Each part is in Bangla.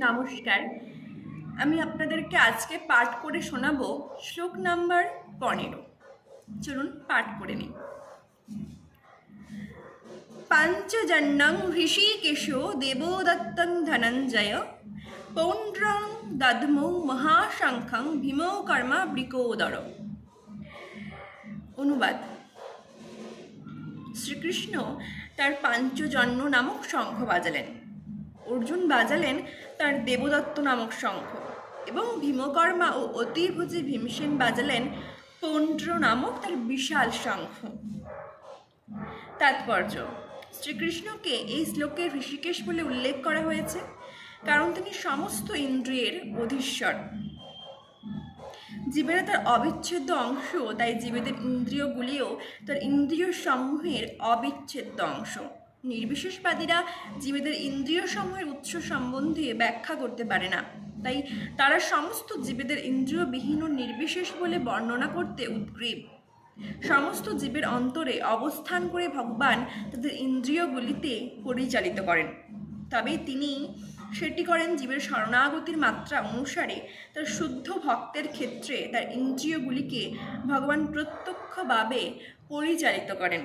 নমস্কার। আমি আপনাদেরকে আজকে পাঠ করে শোনাবো শ্লোক নাম্বার 15। চলুন পাঠ করে নিই। পাঞ্চজন্যং হৃষীকেশো দেবদত্তং ধনঞ্জয় পৌণ্ড্রং দধমৌ মহাশঙ্খং ভীমৌ কর্মা বৃকোদর। অনুবাদ: শ্রীকৃষ্ণ তার পাঞ্চজন্য নামক শঙ্খ বাজালেন, অর্জুন বাজালেন তার দেবদত্ত নামক শঙ্খ, এবং ভীমকর্মা ও অতিভুজি ভীমসেন বাজালেন পৌণ্ড্র নামক তার বিশাল শঙ্খ। তাৎপর্য: শ্রীকৃষ্ণকে এই শ্লোকে ঋষিকেশ বলে উল্লেখ করা হয়েছে কারণ তিনি সমস্ত ইন্দ্রিয়ের অধীশ্বর। জীবেরা তার অবিচ্ছেদ্য অংশ, তাই জীবেদের ইন্দ্রিয়গুলিও তার ইন্দ্রিয় সমূহের অবিচ্ছেদ্য অংশ। নির্বিশেষবাদীরা জীবেদের ইন্দ্রিয় সমূহের উৎস সম্বন্ধে ব্যাখ্যা করতে পারে না, তাই তারা সমস্ত জীবেদের ইন্দ্রিয়বিহীন ও নির্বিশেষ বলে বর্ণনা করতে উদ্গ্রীব। সমস্ত জীবের অন্তরে অবস্থান করে ভগবান তাদের ইন্দ্রিয়গুলিতে পরিচালিত করেন, তবে তিনি সেটি করেন জীবের শরণাগতির মাত্রা অনুসারে। তার শুদ্ধ ভক্তের ক্ষেত্রে তার ইন্দ্রিয়গুলিকে ভগবান প্রত্যক্ষভাবে পরিচালিত করেন।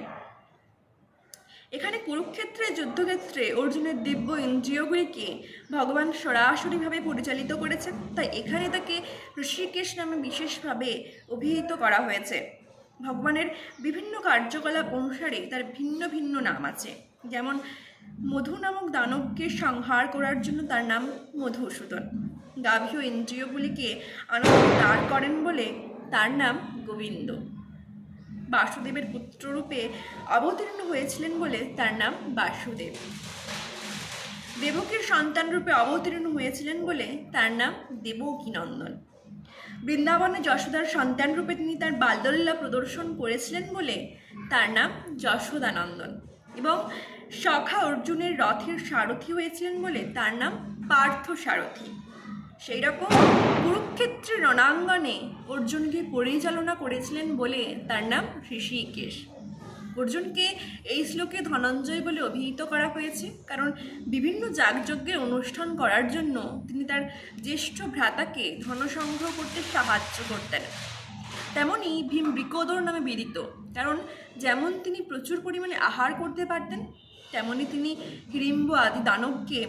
এখানে কুরুক্ষেত্রের যুদ্ধক্ষেত্রে অর্জুনের দিব্য ইন্দ্রিয়গুলিকে ভগবান সরাসরিভাবে পরিচালিত করেছেন, তাই এখানে তাকে ঋষিকেশ নামে বিশেষভাবে অভিহিত করা হয়েছে। ভগবানের বিভিন্ন কার্যকলাপ অনুসারে তার ভিন্ন ভিন্ন নাম আছে। যেমন মধু নামক দানবকে সংহার করার জন্য তার নাম মধুসূদন। গাভীয় ইন্দ্রিয়গুলিকে আনন্দ দাঁড় করেন বলে তার নাম গোবিন্দ। বাসুদেবের পুত্ররূপে অবতীর্ণ হয়েছিলেন বলে তার নাম বাসুদেব। দেবকীর সন্তান রূপে অবতীর্ণ হয়েছিলেন বলে তার নাম দেবকীনন্দন। বৃন্দাবনে যশোদার সন্তান রূপে তিনি তার বাল্যলীলা প্রদর্শন করেছিলেন বলে তার নাম যশোদানন্দন। এবং সখা অর্জুনের রথের সারথি হয়েছিলেন বলে তার নাম পার্থ সারথি। সেই রকম কুরুক্ষেত্রের রণাঙ্গনে অর্জুনকে পরিচালনা করেছিলেন বলে তার নাম ঋষিকেশ। অর্জুনকে এই শ্লোকে ধনঞ্জয় বলে অভিহিত করা হয়েছে কারণ বিভিন্ন যাগযজ্ঞের অনুষ্ঠান করার জন্য তিনি তার জ্যেষ্ঠ ভ্রাতাকে ধন সংগ্রহ করতে সাহায্য করতেন। তেমনই ভীম বৃকোদর নামে বিদিত, কারণ যেমন তিনি প্রচুর পরিমাণে আহার করতে পারতেন, তেমনি তিনি হিড়িম্ব আদি দানবকে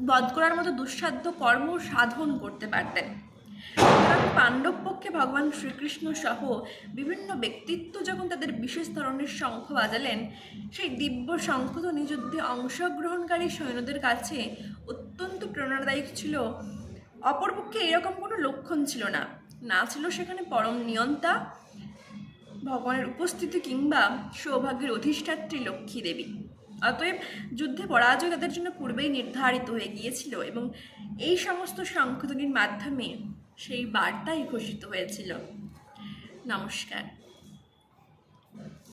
বধ করার মতো দুঃসাধ্য কর্ম সাধন করতে পারতেন। সুতরাং পাণ্ডব পক্ষে ভগবান শ্রীকৃষ্ণ সহ বিভিন্ন ব্যক্তিত্ব যখন তাদের বিশেষ ধরনের শঙ্খ বাজালেন, সেই দিব্য শঙ্খধ্বনি যুদ্ধে অংশগ্রহণকারী সৈন্যদের কাছে অত্যন্ত প্রেরণাদায়ক ছিল। অপরপক্ষে এরকম কোনো লক্ষণ ছিল না, না ছিল সেখানে পরম নিয়ন্তা ভগবানের উপস্থিতি কিংবা সৌভাগ্যের অধিষ্ঠাত্রী লক্ষ্মী দেবী। অতএব যুদ্ধে পরাজয় তাদের জন্য পূর্বেই নির্ধারিত হয়ে গিয়েছিল এবং এই সমস্ত শঙ্খধ্বনির মাধ্যমে সেই বার্তাই ঘোষিত হয়েছিল। নমস্কার।